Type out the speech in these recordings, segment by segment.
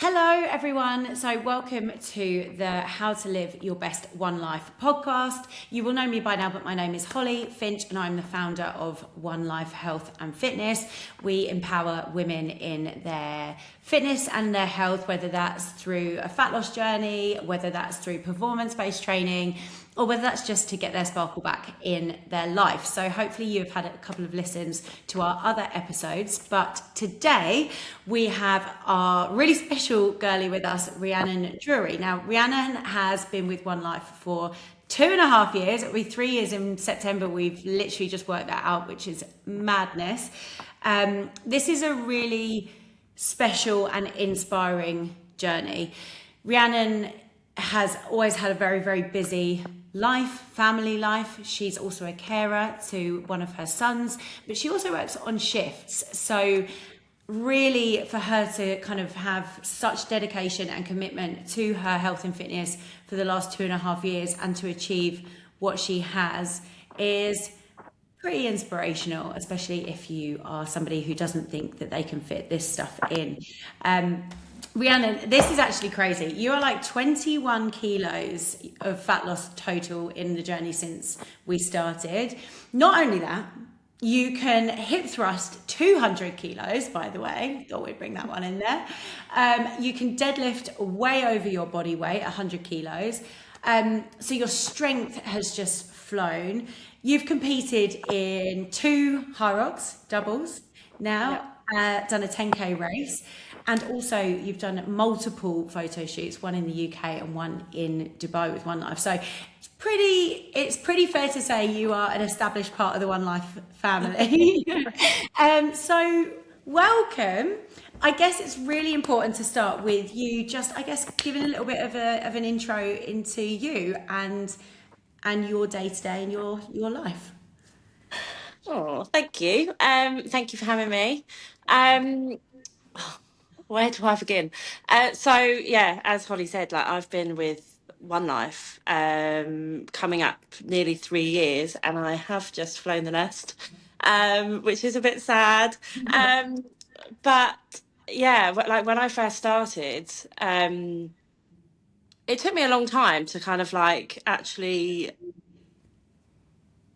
Hello, everyone. So, welcome to the How to Live Your Best One Life podcast. You will know me by now, but my name is Holly Finch, and I'm the founder of One Life Health and Fitness. We empower women in their fitness and their health, whether that's through a fat loss journey, whether that's through performance-based training, or whether that's just to get their sparkle back in their life. So hopefully you've had a couple of listens to our other episodes, but today we have our really special girlie with us, Rhiannon Drury. Now, Rhiannon has been with One Life for 2.5 years. It'll be 3 years in September. We've literally just worked that out, which is madness. This is a really special and inspiring journey. Rhiannon has always had a very, very busy family life. She's also a carer to one of her sons, but she also works on shifts. So really, for her to kind of have such dedication and commitment to her health and fitness for the last 2.5 years and to achieve what she has is pretty inspirational, especially if you are somebody who doesn't think that they can fit this stuff in. Rhiannon, this is actually crazy. You are like 21 kilos of fat loss total in the journey since we started. Not only that, you can hip thrust 200 kilos, by the way. Thought we'd bring that one in there. You can deadlift way over your body weight, 100 kilos. So your strength has just flown. You've competed in 2 high rocks, doubles now, done a 10K race. And also you've done multiple photo shoots, one in the UK and one in Dubai with One Life. So it's pretty fair to say you are an established part of the One Life family. So welcome. I guess it's really important to start with you just, I guess, giving a little bit of an intro into you and your day-to-day and your life. Oh, thank you. Thank you for having me. Where do I begin? As Holly said, like I've been with One Life coming up nearly 3 years, and I have just flown the nest, which is a bit sad. But yeah, like when I first started, it took me a long time to kind of like actually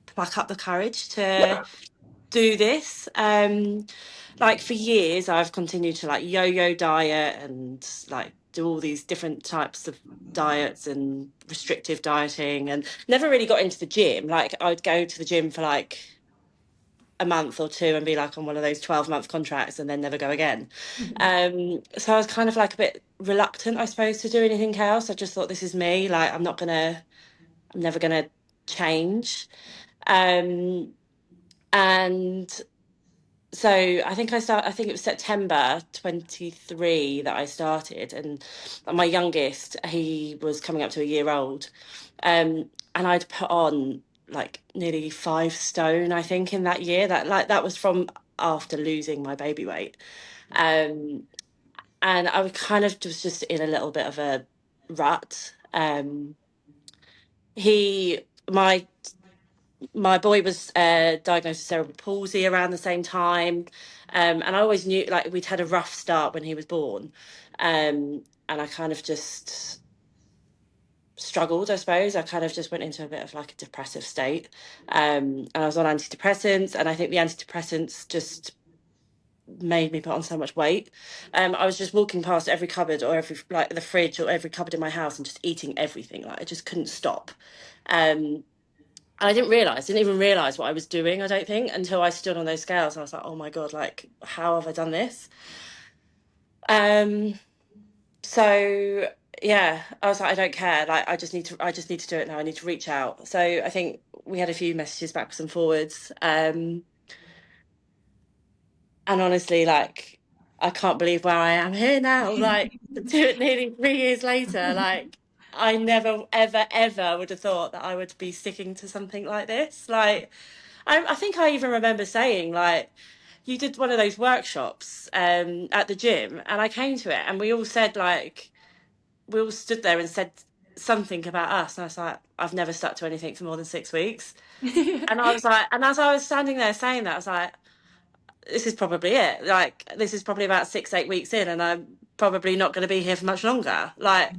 pluck up the courage to do this. Like for years I've continued to like yo-yo diet and like do all these different types of diets and restrictive dieting, and never really got into the gym. Like I'd go to the gym for like a month or two and be like on one of those 12-month contracts and then never go again. So I was kind of like a bit reluctant, I suppose, to do anything else. I just thought, this is me, like I'm never gonna change. And so I think it was September 23 that I started, and my youngest, he was coming up to a year old, and I'd put on like nearly 5 stone, I think, in that year. That was from after losing my baby weight, and I was kind of just in a little bit of a rut. He my boy was diagnosed with cerebral palsy around the same time, and I always knew, like, we'd had a rough start when he was born, and I kind of just struggled, I suppose. I kind of just went into a bit of like a depressive state, and I was on antidepressants, and I think the antidepressants just made me put on so much weight. I was just walking past every cupboard or every, like, the fridge or every cupboard in my house and just eating everything. Like, I just couldn't stop. I didn't even realize what I was doing, I don't think, until I stood on those scales. I was like, oh my God, like, how have I done this? So yeah, I was like, I don't care. Like, I just need to do it now. I need to reach out. So I think we had a few messages backwards and forwards. And honestly, like, I can't believe where I am here now. Like, nearly 3 years later, like, I never, ever, ever would have thought that I would be sticking to something like this. Like, I think I even remember saying, like, you did one of those workshops at the gym, and I came to it, and we all said, like, we all stood there and said something about us. And I was like, I've never stuck to anything for more than 6 weeks. And I was like, and as I was standing there saying that, I was like, this is probably it. Like, this is probably about 6-8 weeks in, and probably not going to be here for much longer. Like,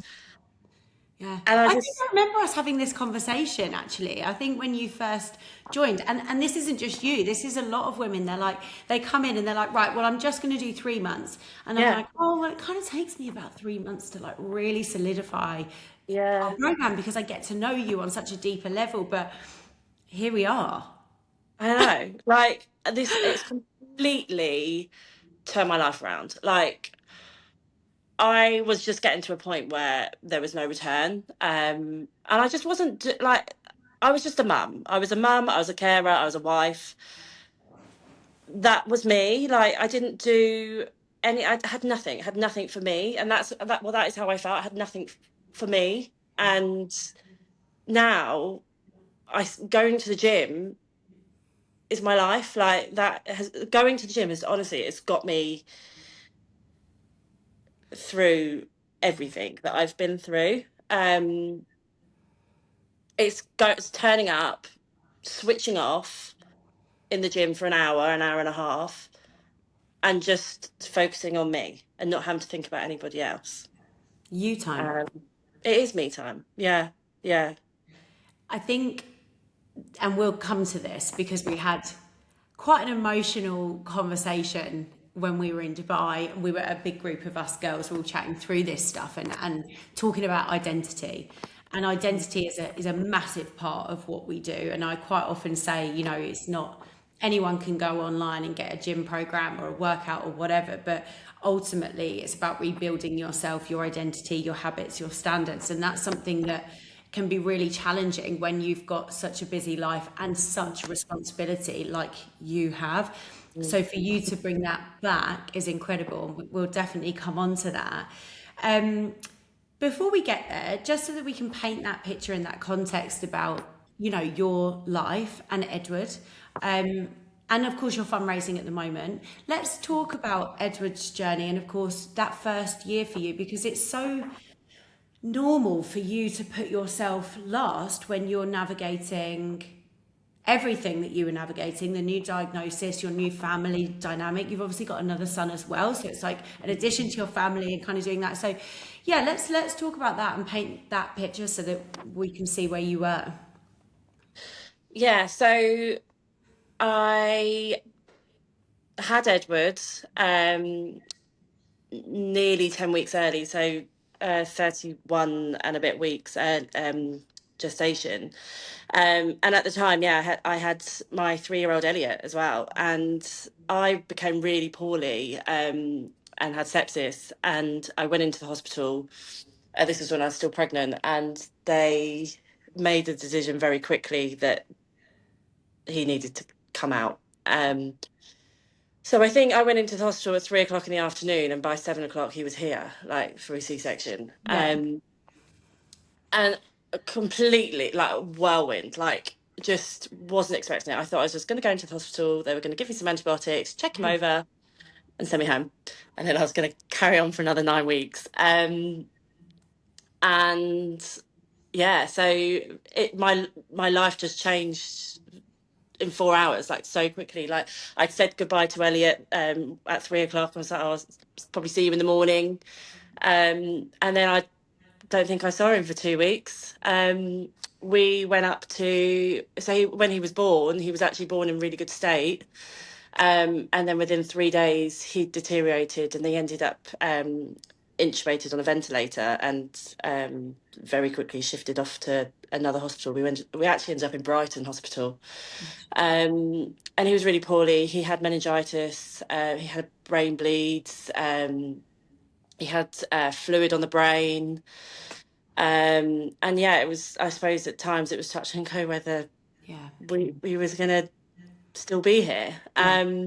Yeah, and I I think just, I remember us having this conversation actually. I think when you first joined, and this isn't just you, this is a lot of women. They're like, they come in and they're like, right, well, I'm just going to do 3 months. And I'm yeah, like, oh, well, it kind of takes me about 3 months to like really solidify our yeah, program because I get to know you on such a deeper level. But here we are. I know. Like, this, it's completely turned my life around. Like, I was just getting to a point where there was no return. And I just wasn't like, I was just a mum. I was a mum, I was a carer, I was a wife. That was me. Like, I didn't do any, I had nothing for me. And well, that is how I felt. I had nothing for me. And now going to the gym is my life. Like, going to the gym is honestly, it's got me through everything that I've been through. Um, it's turning up, switching off in the gym for an hour and a half, and just focusing on me and not having to think about anybody else. You time. Um, it is me time. Yeah, yeah, I think, and we'll come to this because we had quite an emotional conversation when we were in Dubai. We were a big group of us girls, we were all chatting through this stuff and talking about identity. And identity is a massive part of what we do. And I quite often say, you know, it's not anyone can go online and get a gym program or a workout or whatever, but ultimately it's about rebuilding yourself, your identity, your habits, your standards. And that's something that can be really challenging when you've got such a busy life and such responsibility like you have. mm, So for you to bring that back is incredible. We'll definitely come on to that. Um, Before we get there, just so that we can paint that picture in that context about, you know, your life and Edward, um, and of course your fundraising at the moment, let's talk about Edward's journey and of course that first year for you, because it's so normal for you to put yourself last when you're navigating everything that you were navigating, the new diagnosis, your new family dynamic. You've obviously got another son as well, so it's like an addition to your family and kind of doing that. So yeah, let's talk about that and paint that picture so that we can see where you were. yeah. So I had Edward nearly 10 weeks early, so 31 and a bit weeks gestation. And at the time, yeah, I had my 3-year-old Elliot as well, and I became really poorly and had sepsis, and I went into the hospital. This was when I was still pregnant, and they made the decision very quickly that he needed to come out. So I think I went into the hospital at 3 o'clock in the afternoon, and by 7 o'clock he was here, like for a C-section. Yeah. And completely like whirlwind, like just wasn't expecting it. I thought I was just going to go into the hospital. They were going to give me some antibiotics, check him over, and send me home, and then I was going to carry on for another 9 weeks. And yeah, so my life just changed in 4 hours, like so quickly. Like, I said goodbye to Elliot at 3 o'clock. I was like, I'll probably see you in the morning. And then I don't think I saw him for 2 weeks. We went up to, when he was born, he was actually born in really good state. And then within 3 days, he deteriorated, and they ended up intubated on a ventilator, and very quickly shifted off to another hospital. We actually ended up in Brighton Hospital. And he was really poorly. He had meningitis. He had brain bleeds. He had fluid on the brain. And yeah, it was, I suppose at times it was touch and go whether Yeah. we was going to still be here. Yeah.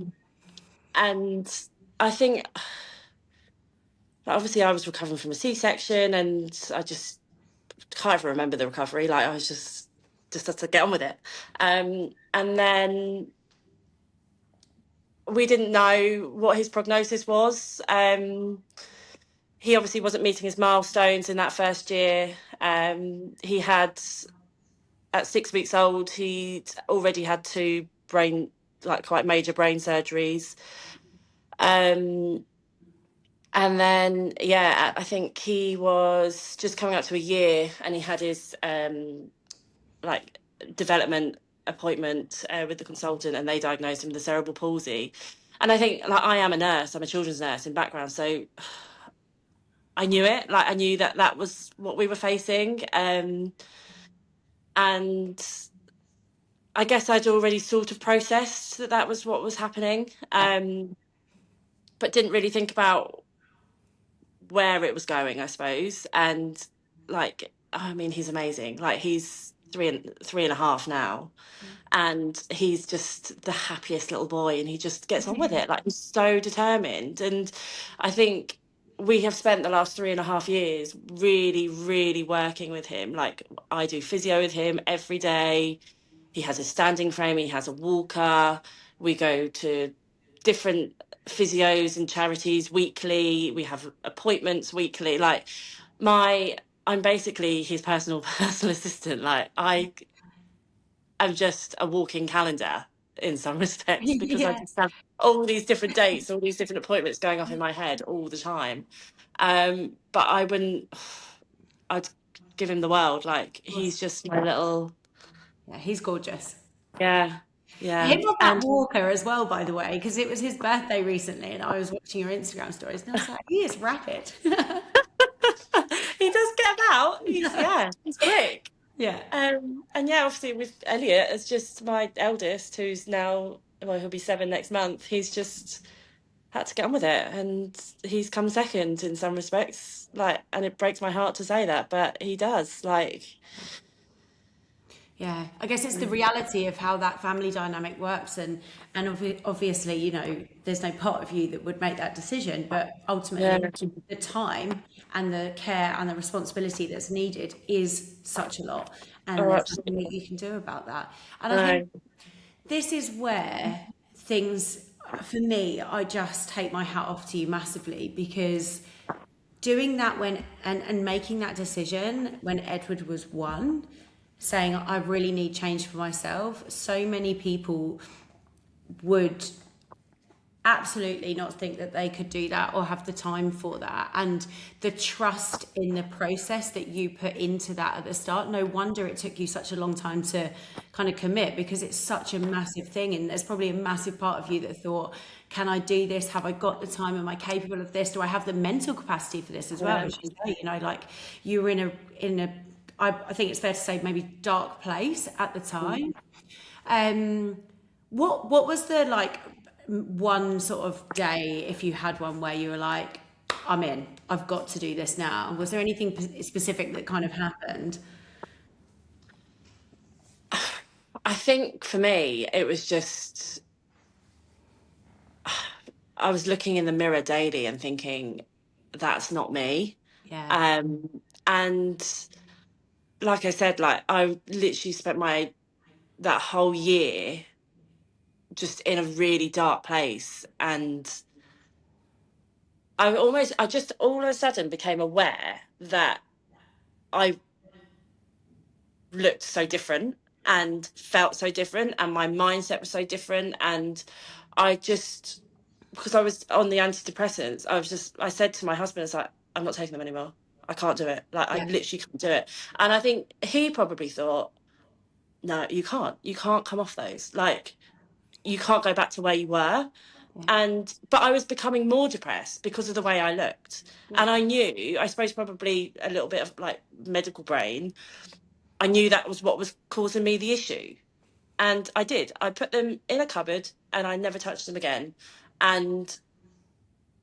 And I think, obviously, I was recovering from a C-section, and I just can't even remember the recovery. Like, I was just had to get on with it. And then we didn't know what his prognosis was. He obviously wasn't meeting his milestones in that first year. He had, at 6 weeks old, he'd already had two quite major brain surgeries. Um, And then, yeah, I think he was just coming up to a year, and he had his like development appointment with the consultant, and they diagnosed him with the cerebral palsy. And I think, like, I am a nurse, I'm a children's nurse in background, so I knew it. Like, I knew that that was what we were facing, and I guess I'd already sort of processed that that was what was happening, Yeah. but didn't really think about where it was going, I suppose. And like, I mean, he's amazing. Like, he's three and a half now, and he's just the happiest little boy, and he just gets on with it. Like, he's so determined. And I think we have spent the last 3.5 years really, really working with him. Like, I do physio with him every day. He has a standing frame, he has a walker. We go to different physios and charities weekly. We have appointments weekly. Like, my I'm basically his personal assistant. Like, I'm just a walking calendar in some respects, because I Yeah. just have all these different dates, all these different appointments going off in my head all the time. But I wouldn't I'd give him the world. Like, Of course. he's just my little, Yeah, he's gorgeous. yeah, yeah. Him on that And walker as well, by the way, because it was his birthday recently, and I was watching your Instagram stories, and I was like, he is rapid. he does get about. He's quick. Yeah. And yeah, obviously with Elliot, as just my eldest, who's now, well, he'll be 7 next month. He's just had to get on with it, and he's come second in some respects. Like, and it breaks my heart to say that, but he does. Like, Yeah, I guess it's the reality of how that family dynamic works, and obviously, you know, there's no part of you that would make that decision, but yeah, ultimately, the time and the care and the responsibility that's needed is such a lot, and oh, there's nothing absolutely. that you can do about that. And I think No, this is where things, for me, I just take my hat off to you massively, because doing that when and making that decision when Edward was one, saying I really need change for myself, so many people would absolutely not think that they could do that or have the time for that. And the trust in the process that you put into that at the start, no wonder it took you such a long time to kind of commit, because it's such a massive thing. And there's probably a massive part of you that thought, can I do this? Have I got the time? Am I capable of this? Do I have the mental capacity for this as well? yeah. As you say, you know, like, you were I think it's fair to say, maybe dark place at the time. Um, what was the, like, one sort of day, if you had one, where you were like, I'm in, I've got to do this now? Was there anything specific that kind of happened? I think for me, it was just, I was looking in the mirror daily and thinking, that's not me. Yeah, And like I said, like, I literally spent my that whole year just in a really dark place, and I just all of a sudden became aware that I looked so different and felt so different, and my mindset was so different. And I just, because I was on the antidepressants, I said to my husband, it's like, I'm not taking them anymore. I can't do it. Like, I yeah, literally can't do it. And I think he probably thought, no, you can't come off those. Like, you can't go back to where you were. yeah, And but I was becoming more depressed because of the way I looked. yeah, And I knew, I suppose, probably a little bit of like medical brain, I knew that was what was causing me the issue. And I put them in a cupboard, and I never touched them again. And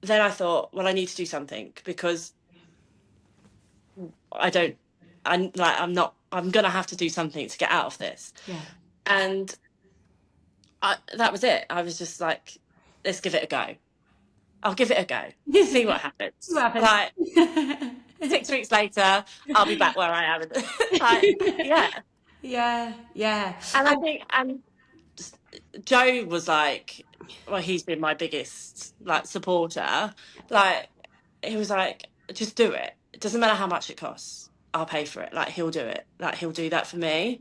then I thought, well, I need to do something, because I don't I'm gonna have to do something to get out of this. yeah. And that was it. I was just like, let's give it a go. I'll give it a go. See what What happens. happens? Like, 6 weeks later, I'll be back where I am. Like, yeah. Yeah, yeah. And I And think, and Joe was like, well, he's been my biggest like supporter. Like, he was like, just do it. It doesn't matter how much it costs. I'll pay for it. Like, he'll do it. Like, he'll do that for me.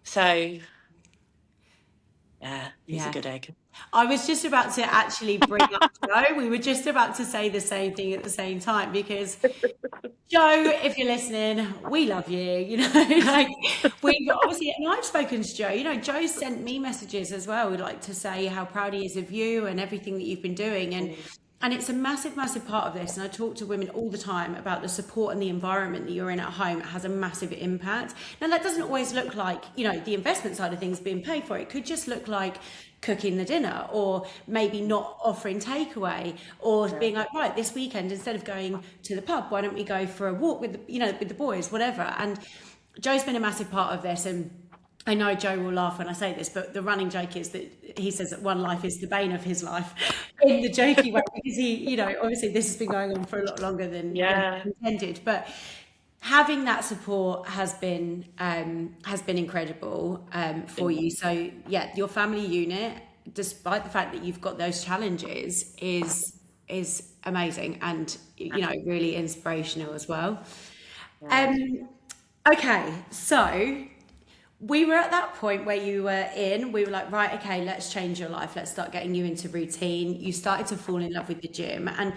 So Yeah, he's a Yeah. good egg. I was just about to actually bring up Joe. We were just about to say the same thing at the same time because Joe, if you're listening, we love you. Like we've obviously, and I've spoken to Joe. Joe sent me messages as well. We'd like to say how proud he is of you and everything that you've been doing, and it's a massive, massive part of this. And I talk to women all the time about the support and the environment that you're in at home. It has a massive impact. Now, that doesn't always look like, the investment side of things being paid for. It could just look like cooking the dinner, or maybe not offering takeaway, or being like, right, this weekend, instead of going to the pub, why don't we go for a walk with the boys, whatever. And Joe's been a massive part of this. And I know Joe will laugh when I say this, but the running joke is that he says that one life is the bane of his life, in the jokey way, because he, obviously this has been going on for a lot longer than intended. But having that support has been incredible for you. So yeah, your family unit, despite the fact that you've got those challenges, is amazing, and really inspirational as well. Okay, so we were at that point where we were like, right, okay, let's change your life. Let's start getting you into routine. You started to fall in love with the gym, and,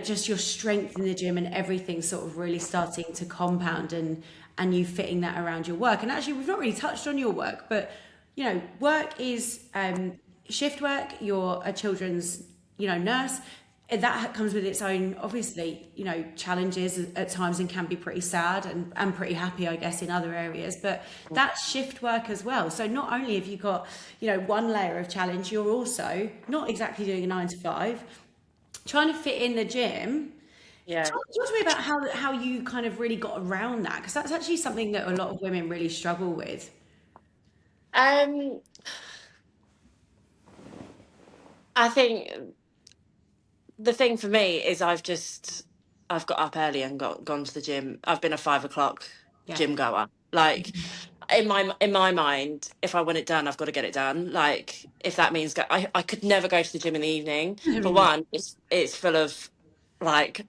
just your strength in the gym and everything sort of really starting to compound, and you fitting that around your work. And actually, we've not really touched on your work, but, work is shift work. You're a children's, nurse. That comes with its own, obviously, challenges at times, and can be pretty sad and pretty happy, I guess, in other areas. But that's shift work as well. So not only have you got, one layer of challenge, you're also not exactly doing a 9 to 5, trying to fit in the gym. Talk to me about how you kind of really got around that, because that's actually something that a lot of women really struggle with. I think the thing for me is I've got up early and gone to the gym. I've been a 5 o'clock gym goer. Like, in my mind, if I want it done, I've got to get it done. Like, if that means I could never go to the gym in the evening. For one, it's full of like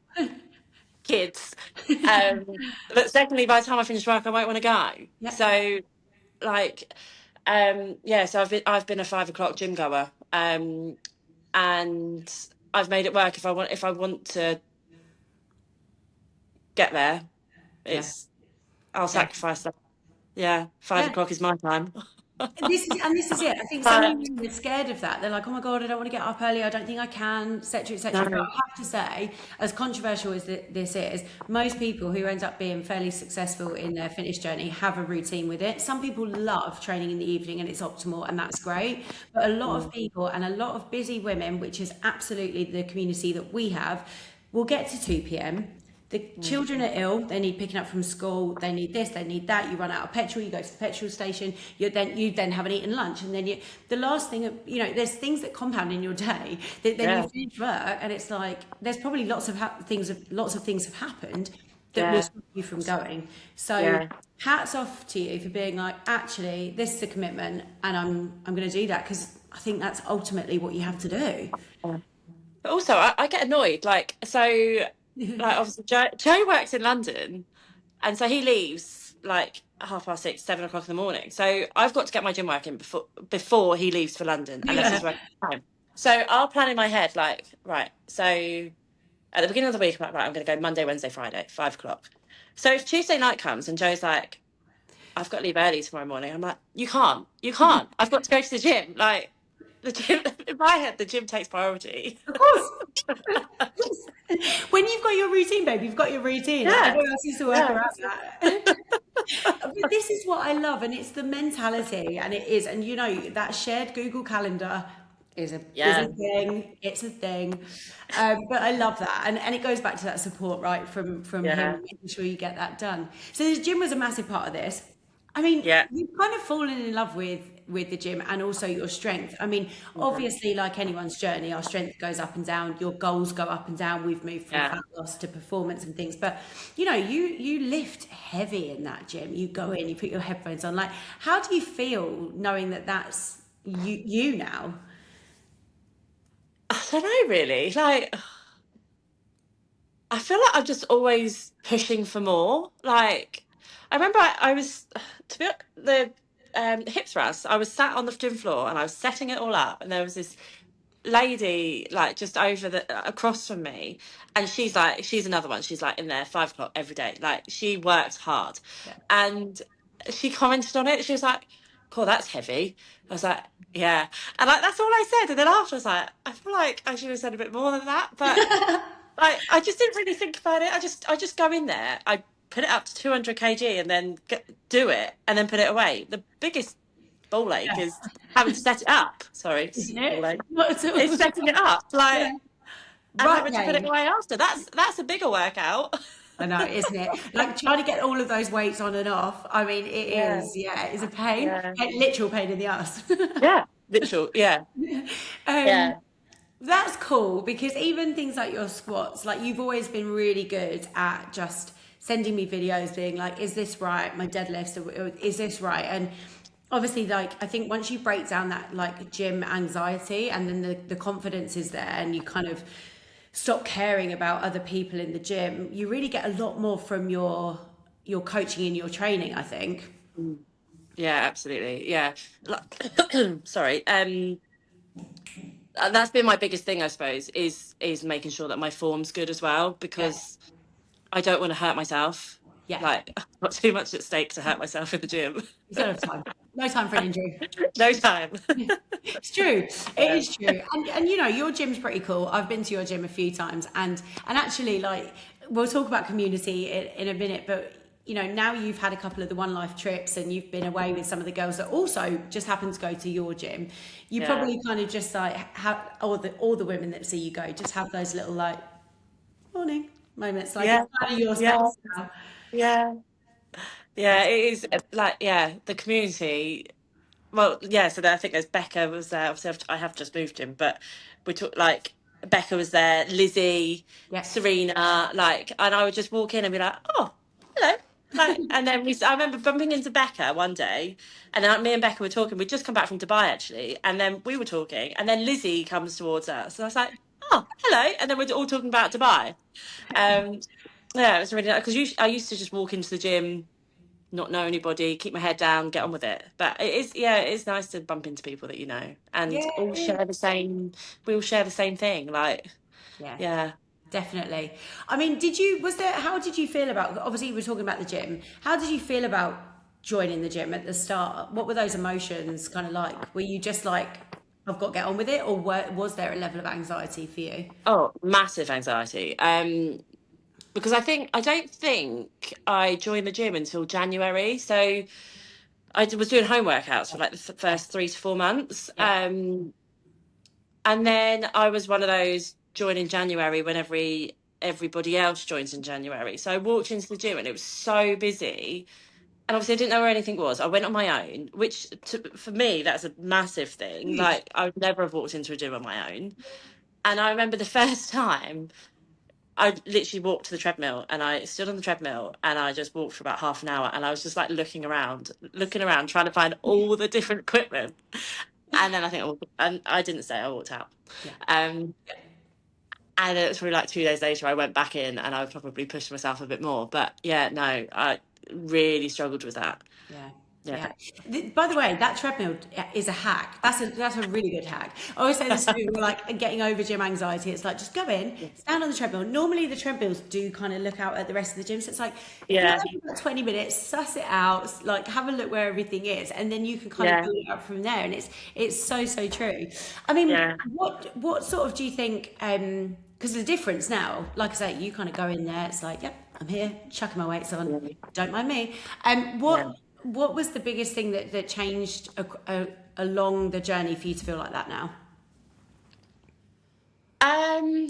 kids. But secondly, by the time I finish work, I won't want to go. So like, so I've been a 5 o'clock gym goer. And I've made it work. If I want to get there, I'll sacrifice that. Yeah, 5 o'clock is my time. This is it. I think so many women are scared of that. They're like, oh my God, I don't want to get up early. I don't think I can, etc., etc. But I have to say, as controversial as this is, most people who end up being fairly successful in their fitness journey have a routine with it. Some people love training in the evening and it's optimal, and that's great. But a lot of people, and a lot of busy women, which is absolutely the community that we have, will get to 2 p.m. The children are ill, they need picking up from school, they need this, they need that, you run out of petrol, you go to the petrol station, you then haven't eaten lunch, and then the last thing, there's things that compound in your day, that then you finish work, and it's like, there's probably lots of things have happened that will stop you from going. So hats off to you for being like, actually, this is a commitment, and I'm going to do that, because I think that's ultimately what you have to do. But also, I get annoyed, like, so... Like, obviously Joe works in London, and so he leaves like 6:30, 7 o'clock in the morning. So I've got to get my gym work in before he leaves for London, unless he's working time. So I'll plan in my head, like, right, so at the beginning of the week, I'm like, right, I'm going to go Monday, Wednesday, Friday, 5 o'clock. So if Tuesday night comes and Joe's like, I've got to leave early tomorrow morning, I'm like, you can't. I've got to go to the gym. Like, the gym, in my head, the gym takes priority. Of course. When you've got your routine, babe, you've got your routine. I don't know how to work around that. But this is what I love, and it's the mentality, and it is, and that shared Google Calendar is a thing. It's a thing. But I love that, and it goes back to that support, right, from him, making sure you get that done. So the gym was a massive part of this. I mean, you've kind of fallen in love with the gym, and also your strength. I mean, obviously, like anyone's journey, our strength goes up and down, your goals go up and down. We've moved from fat loss to performance and things, but you lift heavy in that gym. You go in, you put your headphones on. Like, how do you feel knowing that that's you now? I don't know, really. Like, I feel like I'm just always pushing for more. Like, I remember I was, to be honest, hip thrusts. I was sat on the gym floor and I was setting it all up, and there was this lady like just over the across from me, and she's another one. She's like in there 5 o'clock every day. Like, she works hard, Yeah. and she commented on it. She was like, "Cool, that's heavy." I was like, "Yeah," and like that's all I said. And then after, I was like, I feel like I should have said a bit more than that, but I just didn't really think about it. I just go in there. I put it up to 200 kg and then do it and then put it away. The biggest ball ache Yeah. is having to set it up. Sorry, Isn't ball it? ache. Not at all. It's setting it up, Yeah. like, and Right having to put it game. away after. That's a bigger workout. I know, isn't it? Like trying to get all of those weights on and off. I mean, it Yeah, is, yeah, it's a pain, yeah, literal pain in the ass. yeah. Literal, yeah, um, yeah, that's cool because even things like your squats, like you've always been really good at just sending me videos being like, is this right? My deadlifts, or is this right? And obviously, like, I think once you break down that like gym anxiety and then the confidence is there and you kind of stop caring about other people in the gym, you really get a lot more from your coaching and your training, I think. yeah. Absolutely, yeah. Sorry. That's been my biggest thing, I suppose, is making sure that my form's good as well, Yeah. because I don't want to hurt myself. Yeah. Like, I've got too much at stake to hurt myself in the gym. You don't have time. No time for an injury. No time. It's true. It Yeah. is true. And you know, your gym's pretty cool. I've been to your gym a few times and actually like we'll talk about community in a minute, but you know, now you've had a couple of the One Life trips and you've been away with some of the girls that also just happen to go to your gym. You Yeah. probably kind of just like have all the women that see you go just have those little like morning moments, like Yeah. it's kind of your Yeah. space now. Yeah. Yeah. It is like, yeah, the community. Well, yeah. So I think there's Becca was there. Obviously, I have just moved him, but we took like Becca was there, Lizzie, Yeah. Serena, like, and I would just walk in and be like, "Oh, hello." Like, and then I remember bumping into Becca one day, and then me and Becca were talking. We'd just come back from Dubai actually, and then we were talking, and then Lizzie comes towards us, and I was like, "Oh, hello," and then we're all talking about Dubai. Um, yeah, it was really nice because I used to just walk into the gym, not know anybody, keep my head down, get on with it. But it is, yeah, it is nice to bump into people that you know and Yeah. all share the same. We all share the same thing. Like, Yeah. yeah. Definitely. I mean, how did you feel about, obviously, you were talking about the gym. How did you feel about joining the gym at the start? What were those emotions kind of like? Were you just like, I've got to get on with it? Or was there a level of anxiety for you? Oh, massive anxiety. Because I don't think I joined the gym until January. So was doing home workouts for like the first 3 to 4 months. Yeah. And then I was one of those join in January when everybody else joins in January. So I walked into the gym and it was so busy. And obviously I didn't know where anything was. I went on my own, which for me, that's a massive thing. Huge. Like, I would never have walked into a gym on my own. And I remember the first time I literally walked to the treadmill and I stood on the treadmill and I just walked for about half an hour and I was just like looking around, trying to find all the different equipment. And then and I didn't say I walked out. Yeah. Um, and it was probably like 2 days later, I went back in and I probably pushed myself a bit more. But yeah, no, I really struggled with that. Yeah. Yeah. Yeah. By the way, that treadmill is a hack. That's a really good hack. I always say this to people like getting over gym anxiety. It's like just go in, stand on the treadmill. Normally the treadmills do kind of look out at the rest of the gym. So it's like Yeah. about 20 minutes, suss it out, like have a look where everything is, and then you can kind of Yeah. build it up from there. And it's so true. I mean, Yeah. what sort of do you think? Because the difference now, like I say, you kind of go in there. It's like, yep, I'm here, chucking my weights on. Don't mind me. Yeah. What was the biggest thing that changed along the journey for you to feel like that now? Um,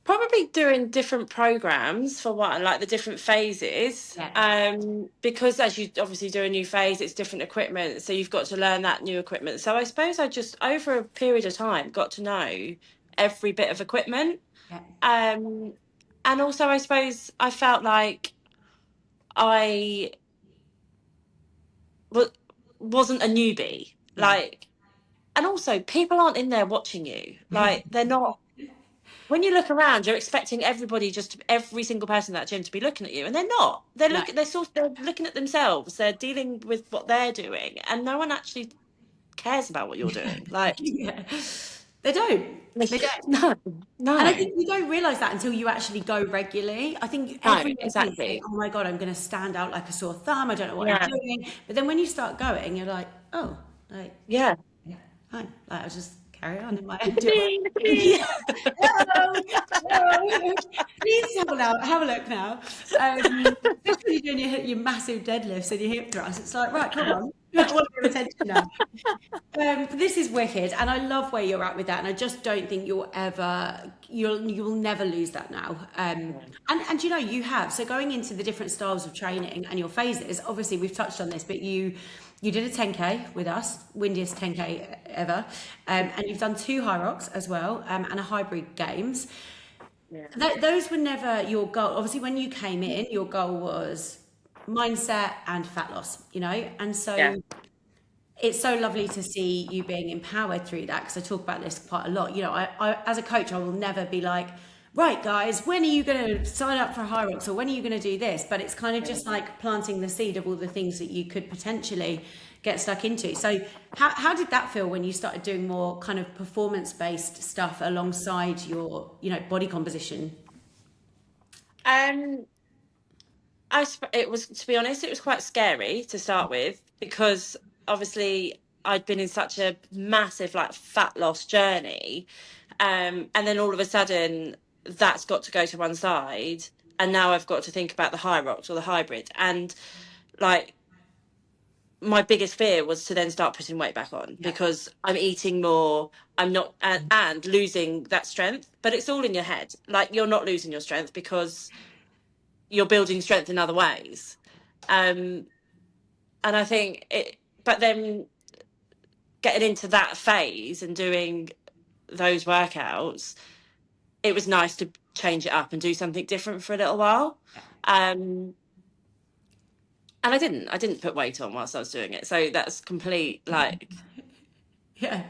Probably doing different programs for one, like the different phases. Yeah. Because as you obviously do a new phase, it's different equipment, so you've got to learn that new equipment. So I suppose I just over a period of time got to know every bit of equipment. Yeah. And also I suppose I felt like I wasn't a newbie. Yeah. Like, and also people aren't in there watching you. Like, they're not. when you look around, you're expecting everybody, just every single person in that gym to be looking at you, and they're not. No. They're looking at themselves. They're dealing with what they're doing, and no one actually cares about what you're doing. Like, Yeah. They don't. They don't. no, And I no, think you don't realize that until you actually go regularly. I think no, everyone thinks, exactly. oh my God, I'm going to stand out like a sore thumb. I don't know what I'm Yeah, doing. But then when you start going, you're like, oh, like, yeah. yeah, fine. Like, I'll just carry on in my Look own at do me, look at Yeah. me. Hello. Hello. Please have a look now. Especially when you're doing your massive deadlifts and your hip thrusts. It's like, right, come on. I want your attention now. This is wicked, and I love where you're at with that. And I just don't think you'll never lose that now. And you know you have. So going into the different styles of training and your phases, obviously we've touched on this, but you did a 10K with us, windiest 10K ever, and you've done 2 high rocks as well, and a hybrid games. Yeah. Those were never your goal. Obviously, when you came in, your goal was mindset and fat loss. And so. Yeah. It's so lovely to see you being empowered through that, because I talk about this quite a lot. I as a coach, I will never be like, right, guys, when are you going to sign up for high rocks, or when are you going to do this? But it's kind of just like planting the seed of all the things that you could potentially get stuck into. So how did that feel when you started doing more kind of performance-based stuff alongside your, body composition? Um, it was, to be honest, it was quite scary to start with, because obviously I'd been in such a massive like fat loss journey, and then all of a sudden that's got to go to one side, and now I've got to think about the high rocks or the hybrid, and like my biggest fear was to then start putting weight back on, Yeah. because I'm eating more, I'm not, and losing that strength. But it's all in your head. Like, you're not losing your strength because you're building strength in other ways. And I think but then getting into that phase and doing those workouts, it was nice to change it up and do something different for a little while. And I didn't put weight on whilst I was doing it. So that's complete, like, Yeah,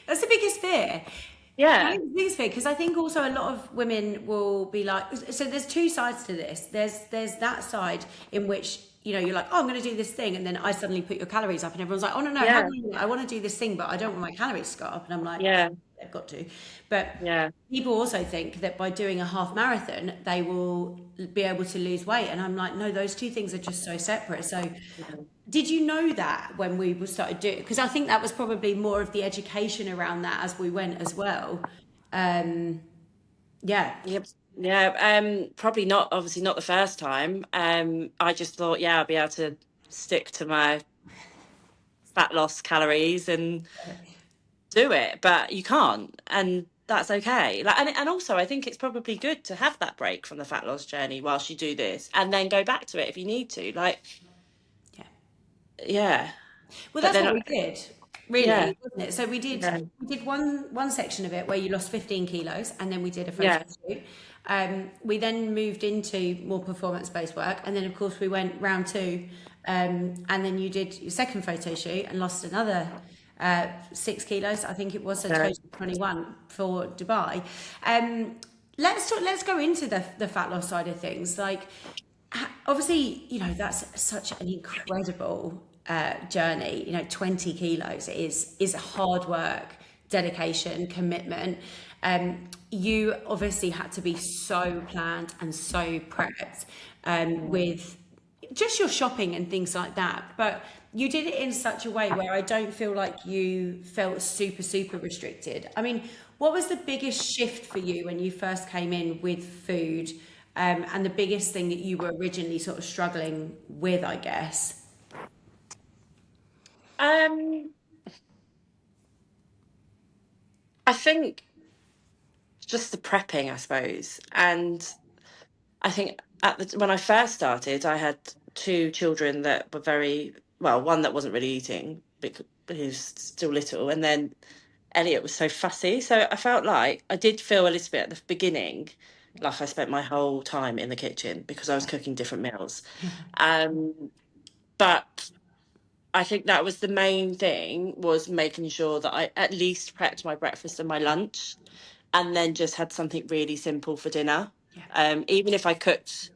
that's the biggest fear. I yeah, think the biggest fear, because I think also a lot of women will be like, so there's 2 sides to this. There's that side in which, you're like, oh, I'm going to do this thing, and then I suddenly put your calories up, and everyone's like, oh no, how yeah, do I want to do this thing, but I don't want my calories to go up, and I'm like, yeah, they've got to. But yeah. people also think that by doing a half marathon, they will be able to lose weight, and I'm like, no, those 2 things are just so separate. So did you know that when we started doing, because I think that was probably more of the education around that as we went as well. Yeah. Yep. Yeah. Probably not, obviously not the first time. I just thought, yeah, I'll be able to stick to my fat loss calories and do it, but you can't, and that's okay. Like, and also I think it's probably good to have that break from the fat loss journey whilst you do this, and then go back to it if you need to. Like, Yeah. yeah. Well, But that's what then, we did, yeah, really, wasn't it? So we did yeah, one section of it where you lost 15 kilos, and then we did a photo yeah, shoot. We then moved into more performance-based work, and then of course we went round 2, and then you did your second photo shoot and lost another 6 kilos, I think it was, so yeah. total 21 for Dubai. Let's go into the fat loss side of things. Like, obviously, that's such an incredible journey. 20 kilos is hard work, dedication, commitment. You obviously had to be so planned and so prepped, with just your shopping and things like that. But you did it in such a way where I don't feel like you felt super, super restricted. I mean, what was the biggest shift for you when you first came in with food? And the biggest thing that you were originally sort of struggling with, I guess? Um, I think just the prepping, I suppose. And I think when I first started, I had 2 children that were very well. One that wasn't really eating, because who's still little, and then Elliot was so fussy. So I felt like I did feel a little bit at the beginning, like I spent my whole time in the kitchen because I was cooking different meals. Um, but I think that was the main thing, was making sure that I at least prepped my breakfast and my lunch. and then just had something really simple for dinner. Yeah. Even if I cooked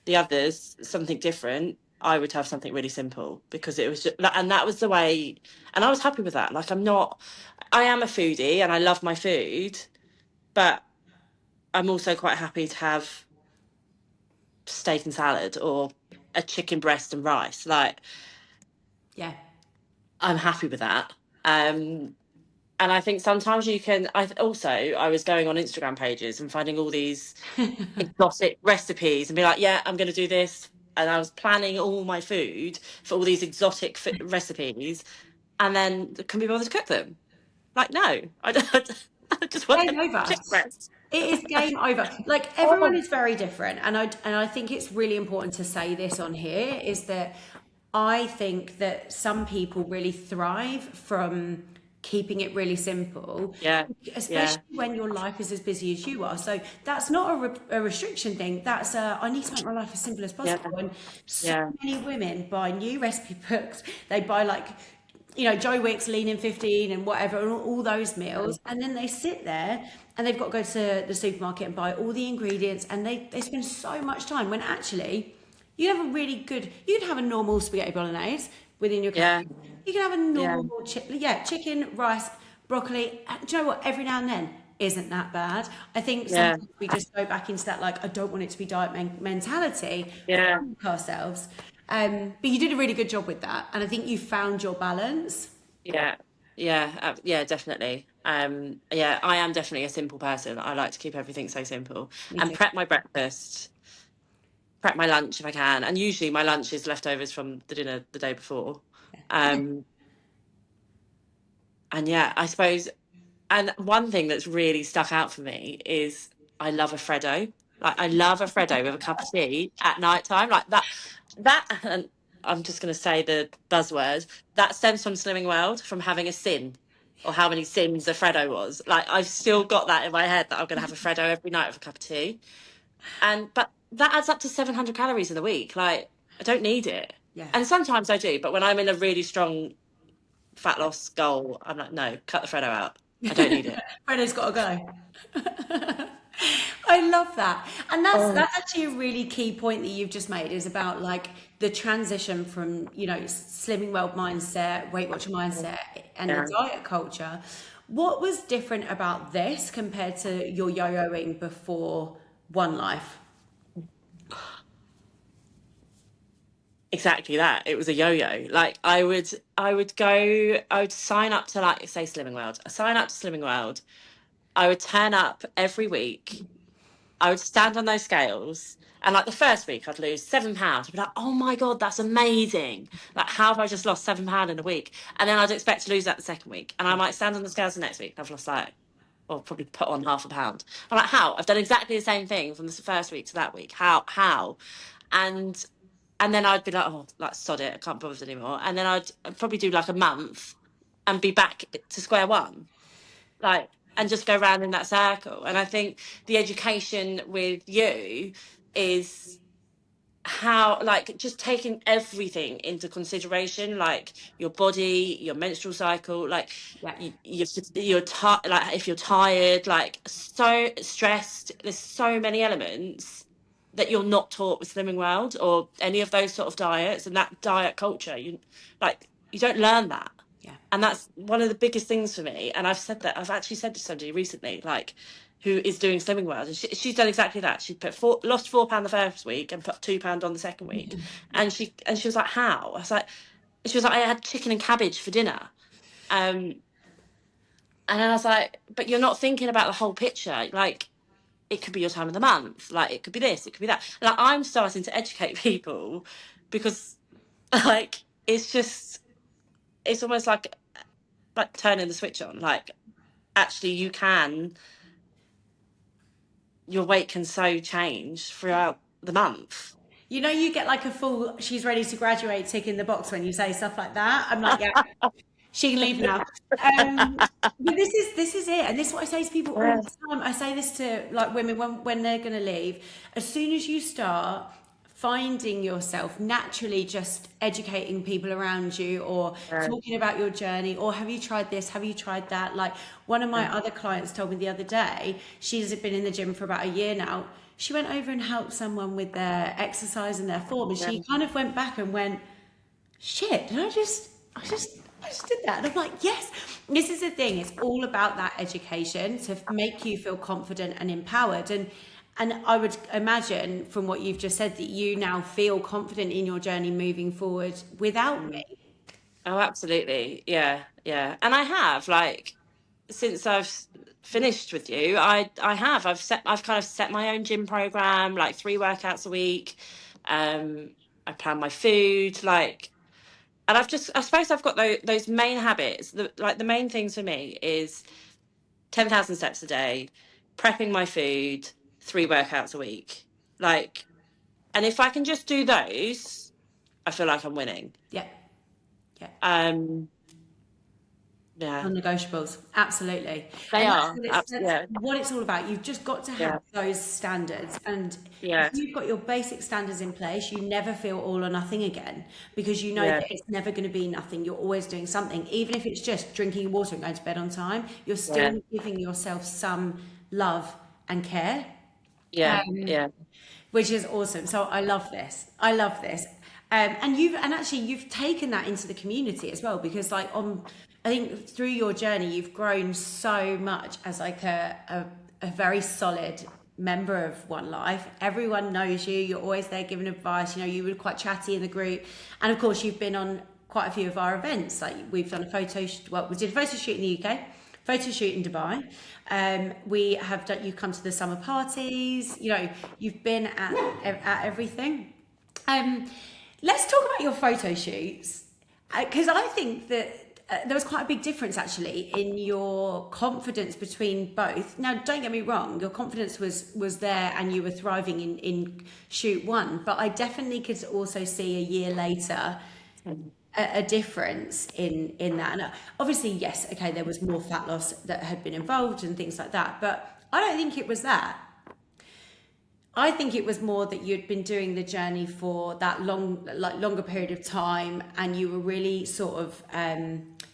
the others something different, I would have something really simple, because it was just, and that was the way, and I was happy with that. Like, I am a foodie and I love my food, but I'm also quite happy to have steak and salad or a chicken breast and rice. Like, Yeah. I'm happy with that. And I think sometimes you can. I was going on Instagram pages and finding all these exotic recipes and be like, yeah, I'm going to do this. And I was planning all my food for all these exotic recipes, and then can be bothered to cook them. Like, no, I don't. I just want Game a over. chicken breast. It is game over. Like, everyone Oh, is very different, and I think it's really important to say this on here, is that I think that some people really thrive from keeping it really simple, yeah, yeah, especially when your life is as busy as you are. So that's not a restriction thing. That's I need to make my life as simple as yeah, possible. And so yeah, many women buy new recipe books. They buy, like, Joe Wick's Lean in 15 and whatever, and all those meals. And then they sit there and they've got to go to the supermarket and buy all the ingredients, and they spend so much time when actually you have a really good, you can have a normal spaghetti bolognese within your yeah, kitchen. You can have a yeah, normal, chicken, rice, broccoli. Do you know what? Every now and then isn't that bad. I think yeah, sometimes we just go back into that, like, I don't want it to be diet mentality, yeah. ourselves. But you did a really good job with that, and I think you found your balance. Yeah, yeah, yeah, definitely. Yeah, I am definitely a simple person. I like to keep everything so simple Me and too. prep my breakfast, prep my lunch if I can, and usually my lunch is leftovers from the dinner the day before. Um, and yeah, I suppose, and one thing that's really stuck out for me is I love a Freddo. Like, I love a Freddo with a cup of tea at night time. Like that, and I'm just going to say the buzzword, that stems from Slimming World, from having a sin, or how many sins a Freddo was. Like, I've still got that in my head, that I'm going to have a Freddo every night with a cup of tea. But that adds up to 700 calories in a week. Like, I don't need it. Yeah. And sometimes I do, but when I'm in a really strong fat loss goal, I'm like, no, cut the Freddo out. I don't need it. Brenna's got to go. I love that, and Oh, that's actually a really key point that you've just made, is about, like, the transition from, Slimming World mindset, Weight Watcher mindset, and the yeah. diet culture. What was different about this compared to your yo-yoing before One Life? Exactly that. It was a yo-yo. Like, I would sign up to, like, say, Slimming World. I sign up to Slimming World. I would turn up every week. I would stand on those scales, and like the first week I'd lose 7 pounds. I'd be like, oh my God, that's amazing. Like, how have I just lost 7 pounds in a week? And then I'd expect to lose that the second week. And I might stand on the scales the next week and I've lost, like, or probably put on half a pound. I'm like, how? I've done exactly the same thing from the first week to that week. How? And and then I'd be like, oh, like, sod it, I can't bother anymore. And then I'd probably do like a month and be back to square one, like, and just go round in that circle. And I think the education with you is how, like, just taking everything into consideration, like your body, your menstrual cycle, like, Yeah. you're like, if you're tired, like, so stressed, there's so many elements that you're not taught with Slimming World or any of those sort of diets, and that diet culture, you don't learn that. Yeah. And that's one of the biggest things for me. And I've actually said to somebody recently, like, who is doing Slimming World, and she's done exactly that. She lost 4 pound the first week and put 2 pound on the second week. And she was like, how? I was like, she was like, I had chicken and cabbage for dinner. Um, and I was like, but you're not thinking about the whole picture. Like, it could be your time of the month. Like, it could be this, it could be that. Like, I'm starting to educate people, because, like, it's almost like turning the switch on. Like, actually, your weight can so change throughout the month. You get like a full "she's ready to graduate" tick in the box when you say stuff like that. I'm like, yeah, she can leave now. But this is it, and this is what I say to people all Yeah. the time. I say this to, like, women when they're going to leave. As soon as you start finding yourself naturally just educating people around you, or talking about your journey, or have you tried this, have you tried that? Like, one of my other clients told me the other day, she's been in the gym for about a year now. She went over and helped someone with their exercise and their form, and she kind of went back and went, shit, did I just did that. And I'm like, yes, this is the thing. It's all about that education to make you feel confident and empowered. And I would imagine from what you've just said that you now feel confident in your journey moving forward without me. Oh, absolutely. Yeah, yeah. And I have, like, since I've finished with you, I've kind of set my own gym program, like 3 workouts a week. I plan my food, like, and I suppose I've got those main habits. The main things for me is 10,000 steps a day, prepping my food, 3 workouts a week. Like, and if I can just do those, I feel like I'm winning. Yeah. Yeah. Um, yeah, Non-negotiables, absolutely. they And that's are. that's Yeah, what it's all about. You've just got to yeah, have those standards. And if yeah, you've got your basic standards in place, you never feel all or nothing again, because you know yeah, that it's never going to be nothing. You're always doing something. Even if it's just drinking water and going to bed on time, you're yeah, still giving yourself some love and care. yeah, Um, yeah. which is awesome. So I love this. I love this. And actually you've taken that into the community as well, because like I think through your journey you've grown so much as like a very solid member of One Life. Everyone knows you. You're always there giving advice. You know, you were quite chatty in the group, and of course you've been on quite a few of our events. Like we've done we did a photo shoot in the UK, photo shoot in Dubai. We have done. You come to the summer parties. You know, you've been at everything. Let's talk about your photo shoots, because I think that there was quite a big difference actually in your confidence between both. Now, don't get me wrong, your confidence was there and you were thriving in shoot one, but I definitely could also see a year later a difference in that. And obviously, yes, okay, there was more fat loss that had been involved and things like that, but I don't think it was that. I think it was more that you'd been doing the journey for that longer period of time, and you were really sort of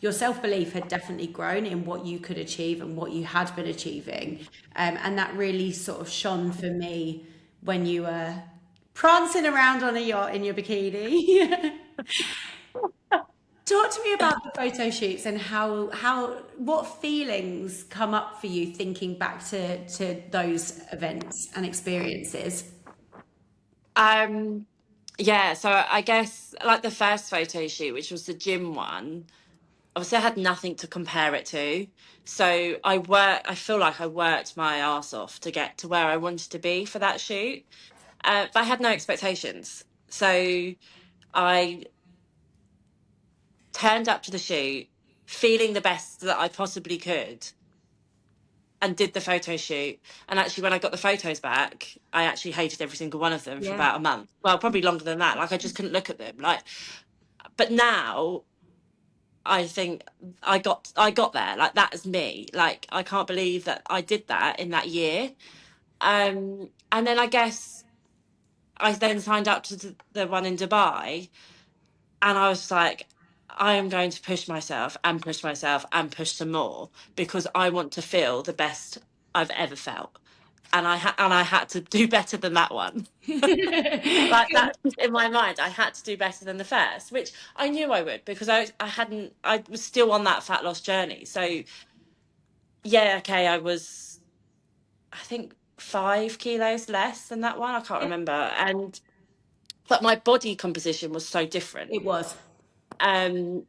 your self-belief had definitely grown in what you could achieve and what you had been achieving, and that really sort of shone for me when you were prancing around on a yacht in your bikini. Talk to me about the photo shoots and what feelings come up for you thinking back to those events and experiences. Yeah, so I guess like the first photo shoot, which was the gym one, obviously I had nothing to compare it to. So I feel like I worked my ass off to get to where I wanted to be for that shoot. But I had no expectations. So I turned up to the shoot feeling the best that I possibly could and did the photo shoot. And actually, when I got the photos back, I actually hated every single one of them for Yeah. about a month. Well, probably longer than that. Like I just couldn't look at them. Like, but now I think I got there. Like that is me. Like I can't believe that I did that in that year. And then I guess I then signed up to the one in Dubai, and I was like, I am going to push myself and push myself and push some more because I want to feel the best I've ever felt. And I had to do better than that one. Like that's just in my mind. I had to do better than the first, which I knew I would because I was still on that fat loss journey. So yeah, okay, I think 5 kilos less than that one. I can't remember. But my body composition was so different. It was. Um,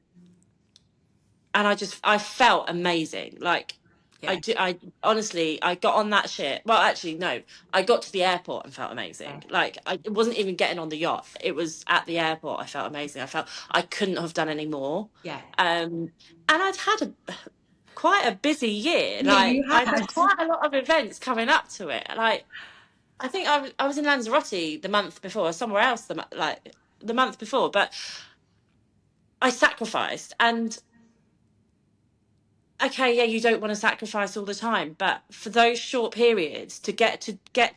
and I felt amazing. Like Yeah. I honestly, I got on that shit. Well, actually, no, I got to the airport and felt Yeah. amazing. Like it wasn't even getting on the yacht. It was at the airport. I felt amazing. I felt I couldn't have done any more. Yeah. And I'd had quite a busy year. Yeah, you Like I'd had. had quite a lot of events coming up to it. Like I think I was in Lanzarote the month before, or somewhere else the month before, but I sacrificed. And okay, yeah, you don't want to sacrifice all the time, but for those short periods to get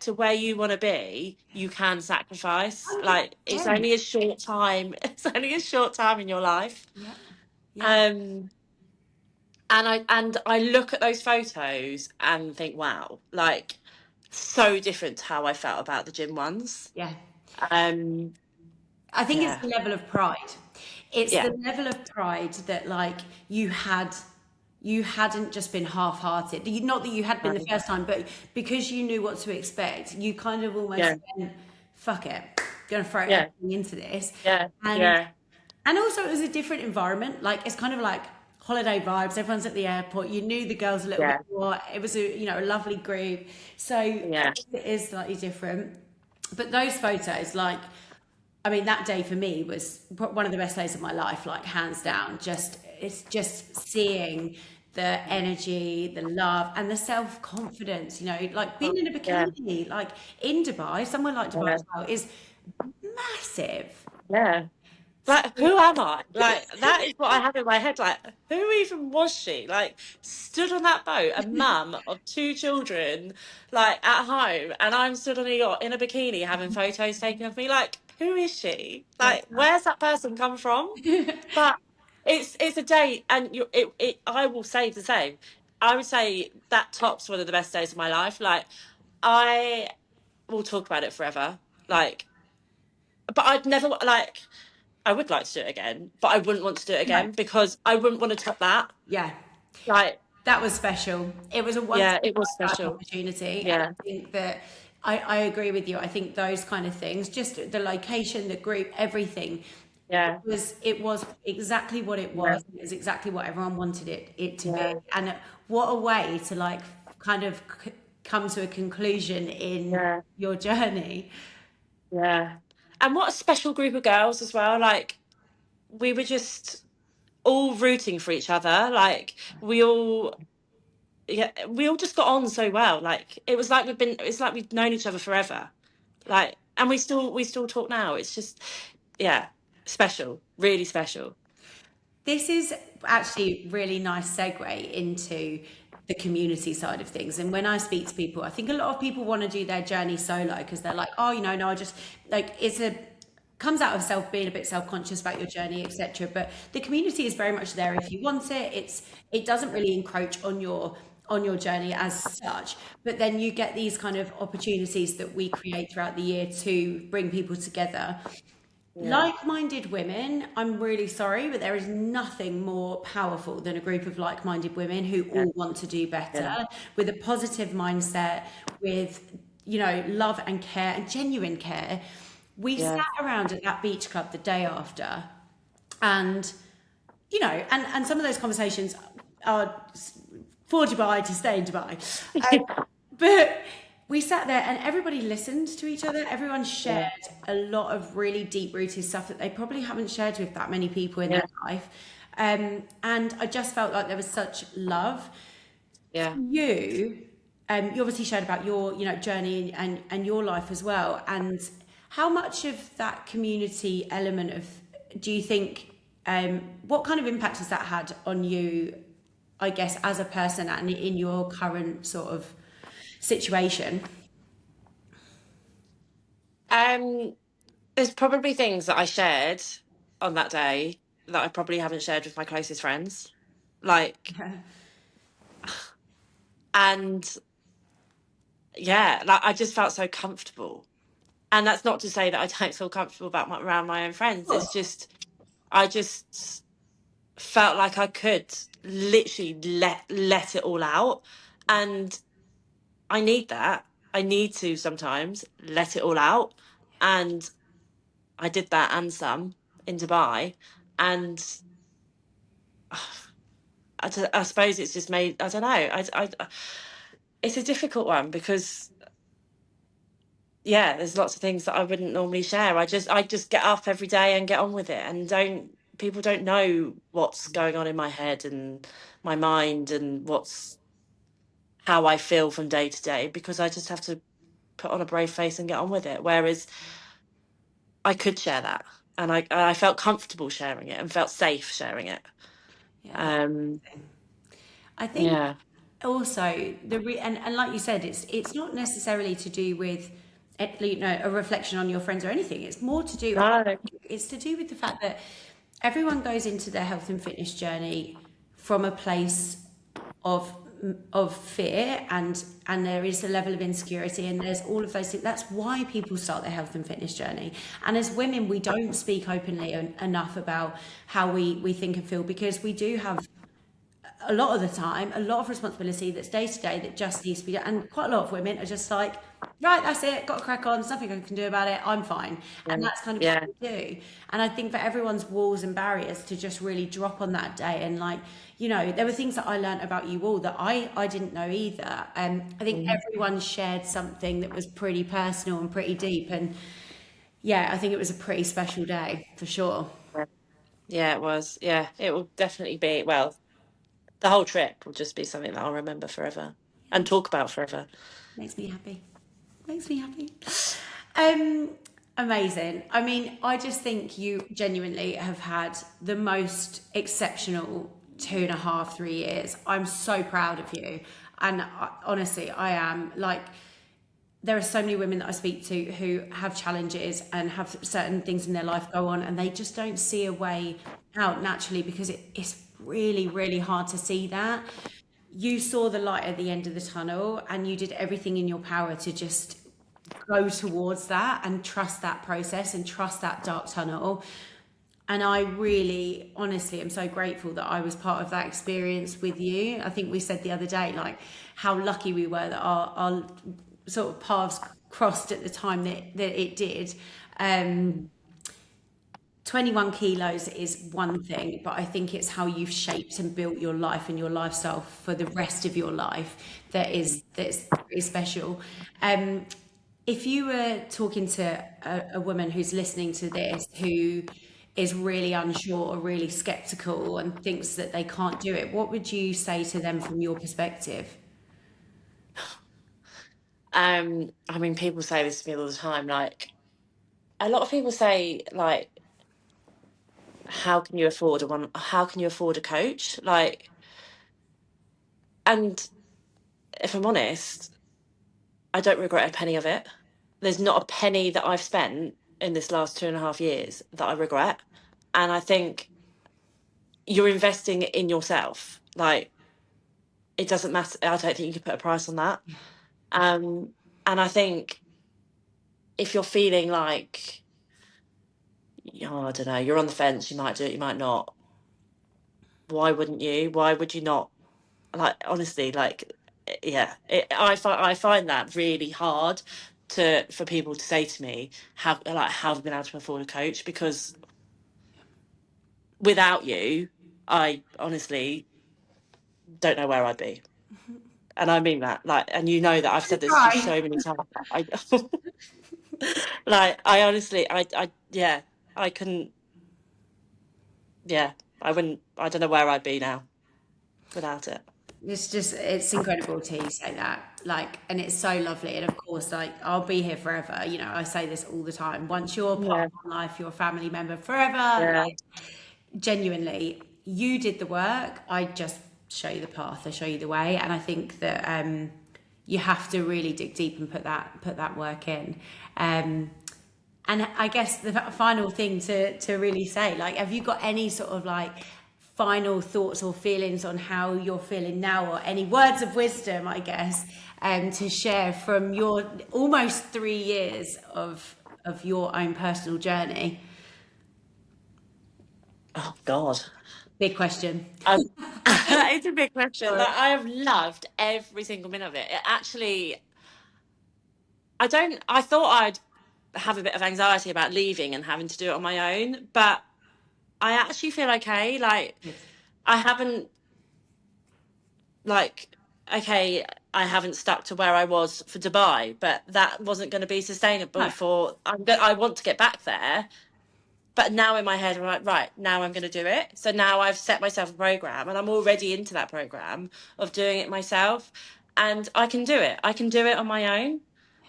to where you want to be, you can sacrifice. Like, it's 100%. only a short time. It's only a short time in your life. Yeah. Yeah. Um, and I look at those photos and think, wow, like, so different to how I felt about the gym ones. Yeah. Um, I think it's yeah, the level of pride. It's yeah, the level of pride that like you hadn't just been half-hearted. Not that you had been the um, first time, but because you knew what to expect, you kind of almost yeah, went, fuck it, gonna throw yeah, everything into this. yeah, And yeah, and also it was a different environment. Like it's kind of like holiday vibes. Everyone's at the airport. You knew the girls a little bit yeah, more. It was a a lovely group. So yeah, it is slightly different. But those photos, like I mean, that day for me was one of the best days of my life, like hands down. Just it's just seeing the energy, the love, and the self confidence. Like being in a yeah, bikini, like in Dubai, somewhere like Dubai yeah, as well, is massive. yeah. Like, who am I? Like, that is what I have in my head. Like, who even was she? Like, stood on that boat, a mum of two children, like, at home, and I'm stood on a yacht in a bikini having photos taken of me. Like, who is she? Love Like, where's that person come from? that. But it's a day, and I will say the same. I would say that tops one of the best days of my life. Like, I will talk about it forever. Like, but I'd never like. I would like to do it again, but I wouldn't want to do it No, again because I wouldn't want to top that. yeah. Like, That was special. It was a once yeah, in it was a lifetime special. opportunity, and Yeah, I think that I agree with you. I think those kind of things, just the location, the group, everything, yeah, it was exactly what it yeah, was. It was exactly what everyone wanted it to be. yeah, And what a way to like kind of come to a conclusion in yeah, your journey. yeah. And what a special group of girls as well. Like, we were just all rooting for each other. Like, yeah, we all just got on so well. Like, it's like we've known each other forever. Like, and we still talk now. It's just, yeah, special, really special. This is actually really nice segue into the community side of things. And when I speak to people, I think a lot of people want to do their journey solo because they're like, oh, no, I just like it's a comes out of self being a bit self-conscious about your journey, etc. But the community is very much there if you want it. It doesn't really encroach on your journey as such, but then you get these kind of opportunities that we create throughout the year to bring people together. Yeah, Like-minded women, I'm really sorry, but there is nothing more powerful than a group of like-minded women who yeah, all want to do yeah, better with a positive mindset, with, love and care and genuine care. We yeah, sat around at that beach club the day after, and and some of those conversations are for Dubai to stay in Dubai. But we sat there and everybody listened to each other. Everyone shared yeah, a lot of really deep rooted stuff that they probably haven't shared with that many people in yeah, their life. And I just felt like there was such love. yeah. You obviously shared about your, journey and your life as well. And how much of that community element of, do you think, what kind of impact has that had on you, I guess, as a person and in your current sort of situation? Um, there's probably things that I shared on that day that I probably haven't shared with my closest friends. Like, and yeah, like, I just felt so comfortable. And that's not to say that I don't feel comfortable around my own friends. It's just, I just felt like I could literally let it all out. And I need that. I need to sometimes let it all out. And I did that and some in Dubai. And I suppose it's just made, I don't know. It's a difficult one because, yeah, there's lots of things that I wouldn't normally share. I just get up every day and get on with it, and people don't know what's going on in my head and my mind and how I feel from day to day, because I just have to put on a brave face and get on with it. Whereas I could share that, and I felt comfortable sharing it and felt safe sharing it. Yeah, that's Um, the thing. I think Yeah. also and like you said, it's not necessarily to do with a reflection on your friends or anything. It's more to do No. it's to do with the fact that everyone goes into their health and fitness journey from a place of fear, and there is a level of insecurity, and there's all of those things. That's why people start their health and fitness journey. And as women, we don't speak openly enough about how we think and feel, because we do have a lot of the time a lot of responsibility that's day to day that just needs to be done, and quite a lot of women are just like, right, that's it, got to crack on, there's nothing I can do about it, I'm fine. And that's kind of what Yeah. we do. And I think for everyone's walls and barriers to just really drop on that day, and like, you know, there were things that I learned about you all that I didn't know either. I think everyone shared something that was pretty personal and pretty deep, and yeah, I think it was a pretty special day for sure. Yeah, it was. Yeah, it will definitely be. Well, the whole trip will just be something that I'll remember forever and talk about forever. Makes me happy. Makes me happy. Um, Amazing. I mean, I just think you genuinely have had the most exceptional 2.5, 3 years. I'm so proud of you. And honestly, I am. Like, there are so many women that I speak to who have challenges and have certain things in their life go on, and they just don't see a way out naturally, because it's really, really hard to see that. You saw the light at the end of the tunnel, and you did everything in your power to just go towards that and trust that process and trust that dark tunnel. And I really, honestly, am so grateful that I was part of that experience with you. I think we said the other day, like, how lucky we were that our sort of paths crossed at the time that it did. Um, 21 kilos is one thing, but I think it's how you've shaped and built your life and your lifestyle for the rest of your life that's pretty special. If you were talking to a woman who's listening to this, who is really unsure or really skeptical and thinks that they can't do it, what would you say to them from your perspective? I mean, people say this to me all the time. Like, a lot of people say, like, how can you afford a one? How can you afford a coach? Like, and if I'm honest, I don't regret a penny of it. There's not a penny that I've spent in this last 2.5 years that I regret. And I think you're investing in yourself. Like, it doesn't matter. I don't think you can put a price on that. Um, and I think if you're feeling like, oh, I don't know, you're on the fence, you might do it, you might not. Why wouldn't you? Why would you not? Like, honestly, like, yeah, I find that really hard for people to say to me, how have you been able to afford a coach? Because without you, I honestly don't know where I'd be. And I mean that, like, and you know that I've said this to you Right. so many times. I, like, I honestly, yeah, I couldn't, yeah, I wouldn't, I don't know where I'd be now without it. It's incredible to hear you say that. Like, and it's so lovely. And of course, like, I'll be here forever. You know, I say this all the time. Once you're part Yeah, of my life, you're a family member forever. yeah. Like, genuinely, you did the work. I just show you the path. I show you the way. And I think that you have to really dig deep and put that work in. And I guess the final thing to really say, like, have you got any sort of like final thoughts or feelings on how you're feeling now, or any words of wisdom, I guess, to share from your almost 3 years of your own personal journey? Oh God. Big question. It's a big question. Sorry. Like, I have loved every single minute of it. It actually, I don't. I thought I'd have a bit of anxiety about leaving and having to do it on my own, but I actually feel okay. Like, Good. I haven't, like, okay, I haven't stuck to where I was for Dubai, but that wasn't going to be sustainable No. for. I want to get back there, but now in my head, I'm like, right, now I'm going to do it. So now I've set myself a program, and I'm already into that program of doing it myself, and I can do it. I can do it on my own,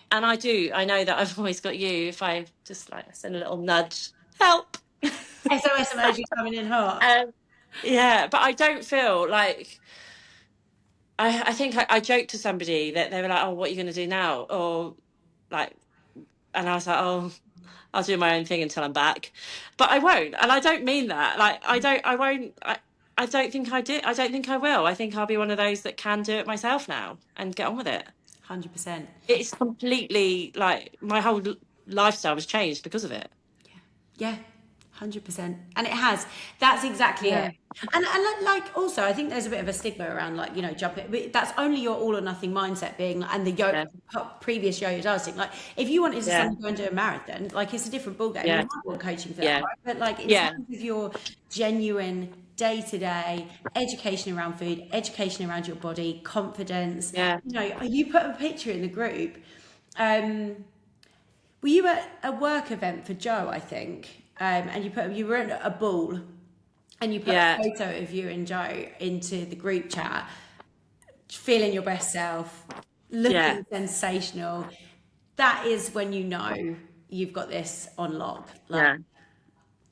and I do. I know that I've always got you. If I just like send a little nudge, help. SOS emoji coming in hot. um, yeah, but I don't feel like. I think I joked to somebody that they were like, "Oh, what are you going to do now?" Or like, and I was like, "Oh, I'll do my own thing until I'm back," but I won't, and I don't mean that. Like, I won't. I don't think I do. I don't think I will. I think I'll be one of those that can do it myself now and get on with it. 100%. It's completely like my whole lifestyle was changed because of it. Yeah, 100%. And it has. That's exactly Yeah. it. And like also, I think there's a bit of a stigma around like, you know, jumping. But that's only your all or nothing mindset being, and the Yeah. previous yo-yo dancing. Like, if you wanted to Yeah. suddenly go and do a marathon, like it's a different ballgame. You Yeah. might want coaching for that, Yeah. right? But like in Yeah. terms of your genuine day-to-day education around food, education around your body, confidence, Yeah. you know, you put a picture in the group. Were you at a work event for Joe, I think, and you were at a ball, and you put Yeah. a photo of you and Joe into the group chat, feeling your best self, Yeah. looking sensational. That is when you know you've got this on lock. Like, Yeah.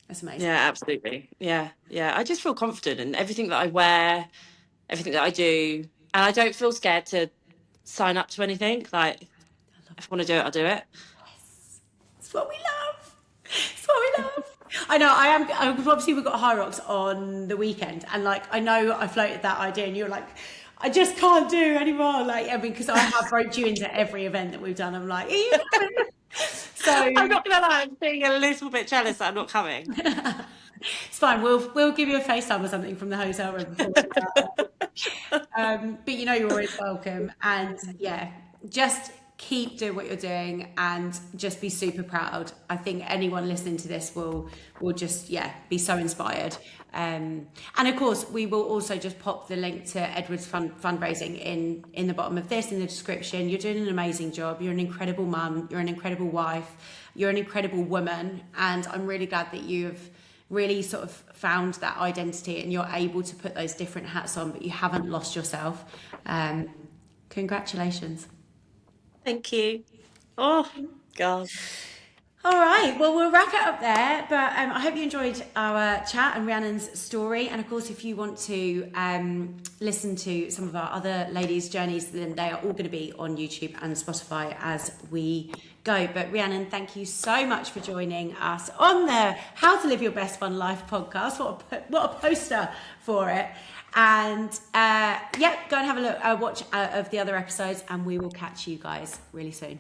that's amazing. Yeah, absolutely. Yeah. Yeah. I just feel confident in everything that I wear, everything that I do. And I don't feel scared to sign up to anything. Like, if I want to do it, I'll do it. It's what we love. It's what we love. I know. Obviously, we've got High Rocks on the weekend, and like I know I floated that idea, and you're like, I just can't do anymore. Like, I mean, because I have roped you into every event that we've done. I'm like, are you coming? So I'm not gonna lie, I'm being a little bit jealous that I'm not coming. it's fine. We'll give you a FaceTime or something from the hotel room before. But you know you're always welcome, and yeah, just keep doing what you're doing and just be super proud. I think anyone listening to this will just be so inspired. And of course, we will also just pop the link to Edward's fundraising in the bottom of this in the description. You're doing an amazing job. You're an incredible mum. You're an incredible wife. You're an incredible woman, and I'm really glad that you've really sort of found that identity and you're able to put those different hats on, but you haven't lost yourself. Congratulations. Thank you. Oh, God. All right, well, we'll wrap it up there, but I hope you enjoyed our chat and Rhiannon's story. And of course, if you want to listen to some of our other ladies' journeys, then they are all going to be on YouTube and Spotify as we go. But Rhiannon, thank you so much for joining us on the How to Live Your Best Fun Life podcast. What a poster for it. And go and have a look, watch of the other episodes, and we will catch you guys really soon.